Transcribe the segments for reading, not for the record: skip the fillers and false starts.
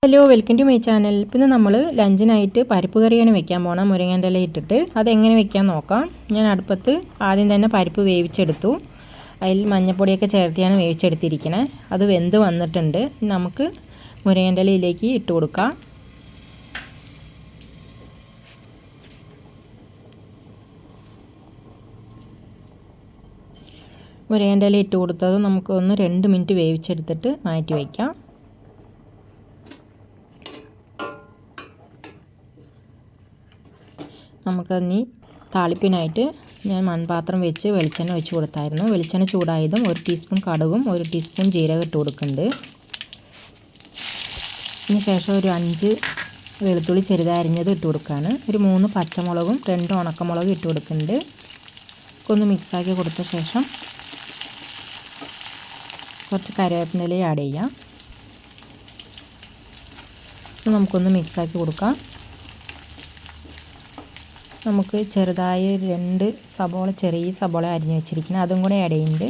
Hello, welcome to my channel. പിന്നെ നമ്മൾ ലഞ്ചിനായിട്ട് പരിപ്പ് കറിയാണ് വെക്കാൻ പോകണം. മുരിങ്ങൻ്റെ ഇല ഇട്ടിട്ട് അതെങ്ങനെ വെക്കാൻ നോക്കാം. ഞാൻ അടുപ്പത്ത് ആദ്യം തന്നെ പരിപ്പ് വേവിച്ചെടുത്തു. അതിൽ മഞ്ഞൾപ്പൊടിയൊക്കെ ചേർത്തിയാണ് വേവിച്ചെടുത്തിരിക്കണേ. അത് വെന്ത് വന്നിട്ടുണ്ട്. നമുക്ക് മുരിങ്ങൻ്റെ ഇലയിലേക്ക് ഇട്ട് കൊടുക്കാം. മുരിങ്ങൻ്റെ ഇല ഇട്ട് കൊടുത്തത് നമുക്കൊന്ന് 2 മിനിറ്റ് വേവിച്ചെടുത്തിട്ട് മാറ്റി വയ്ക്കാം. നമുക്കിനി താളിപ്പിനായിട്ട് ഞാൻ മൺപാത്രം വെച്ച് വെളിച്ചെണ്ണ ഒഴിച്ച് കൊടുത്തായിരുന്നു. വെളിച്ചെണ്ണ ചൂടായതും 1 ടീസ്പൂൺ കടുകും 1 ടീസ്പൂൺ ജീരകം ഇട്ട് കൊടുക്കുന്നുണ്ട്. അതിന് ശേഷം ഒരു 5 വെളുത്തുള്ളി ചെറുതരിഞ്ഞത് ഇട്ട് കൊടുക്കുകയാണ്. ഒരു 3 പച്ചമുളകും 2 ഉണക്കമുളകും ഇട്ട് കൊടുക്കുന്നുണ്ട്. ഒന്ന് മിക്സാക്കി കൊടുത്ത ശേഷം കുറച്ച് കറിവേപ്പില ആഡ് ചെയ്യാം. നമുക്കൊന്ന് മിക്സാക്കി കൊടുക്കാം. നമുക്ക് ചെറുതായി 2 സബോള, ചെറിയ സബോള അരിഞ്ഞ് വെച്ചിരിക്കുന്നത്, അതും കൂടെ ആഡ് ചെയ്യുന്നുണ്ട്.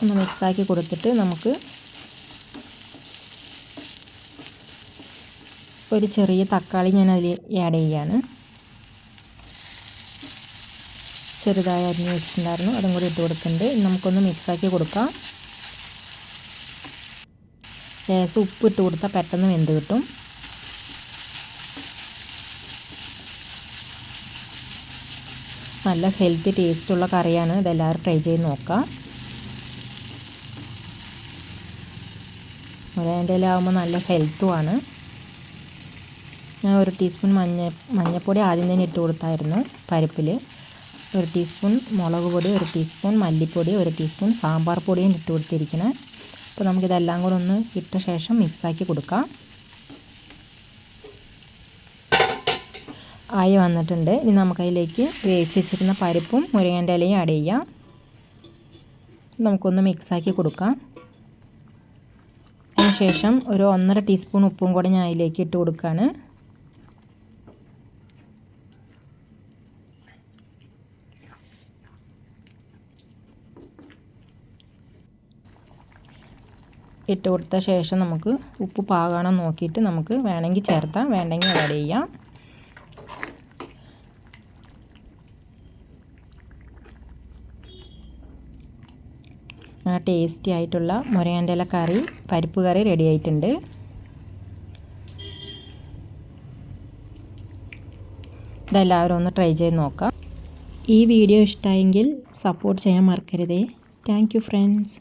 ഒന്ന് മിക്സാക്കി കൊടുത്തിട്ട് നമുക്ക് ഒരു ചെറിയ തക്കാളി ഞാൻ അതിൽ ആഡ് ചെയ്യുകയാണ്. ചെറുതായി അരിഞ്ഞ് വെച്ചിട്ടുണ്ടായിരുന്നു, അതും കൂടി ഇട്ട് കൊടുക്കുന്നുണ്ട്. നമുക്കൊന്ന് മിക്സാക്കി കൊടുക്കാം. ലേശം ഉപ്പ് ഇട്ട് കൊടുത്താൽ പെട്ടെന്ന് വെന്ത് കിട്ടും. നല്ല ഹെൽത്തി ടേസ്റ്റുള്ള കറിയാണ്. ഇതെല്ലാവരും ട്രൈ ചെയ്ത് നോക്കാം. മുരിങ്ങൻ്റെ ഇല ആകുമ്പോൾ നല്ല ഹെൽത്തുമാണ്. ഞാൻ 1 ടീസ്പൂൺ മഞ്ഞൾപ്പൊടി ആദ്യം തന്നെ ഇട്ട് കൊടുത്തായിരുന്നു പരിപ്പിൽ. 1 ടീസ്പൂൺ മുളക് പൊടി, 1 ടീസ്പൂൺ മല്ലിപ്പൊടി, 1 ടീസ്പൂൺ സാമ്പാർ പൊടിയും ഇട്ട് കൊടുത്തിരിക്കുന്നത്. അപ്പോൾ നമുക്കിതെല്ലാം കൂടെ ഒന്ന് ഇട്ട ശേഷം മിക്സാക്കി കൊടുക്കാം. ആയി വന്നിട്ടുണ്ട്. ഇനി നമുക്കതിലേക്ക് വേവിച്ച് വെച്ചിരുന്ന പരിപ്പും മുരിങ്ങൻ്റെ ഇലയും ആഡ് ചെയ്യാം. നമുക്കൊന്ന് മിക്സാക്കി കൊടുക്കാം. അതിന് ശേഷം ഒരു 1.5 ടീസ്പൂൺ ഉപ്പും കൂടെ ഞാൻ അതിലേക്ക് ഇട്ട് കൊടുക്കുകയാണ്. ഇട്ട് കൊടുത്ത ശേഷം നമുക്ക് ഉപ്പ് പാകണം നോക്കിയിട്ട് നമുക്ക് വേണമെങ്കിൽ ചേർത്താം, വേണ്ടെങ്കിൽ ആഡ് ചെയ്യാം. ടേസ്റ്റി ആയിട്ടുള്ള മുരിങ്ങൻ്റെ ഇല കറി, പരിപ്പ് കറി റെഡി ആയിട്ടുണ്ട്. ഇതെല്ലാവരും ഒന്ന് ട്രൈ ചെയ്ത് നോക്കാം. ഈ വീഡിയോ ഇഷ്ടമായെങ്കിൽ സപ്പോർട്ട് ചെയ്യാൻ മറക്കരുതേ. Thank you friends.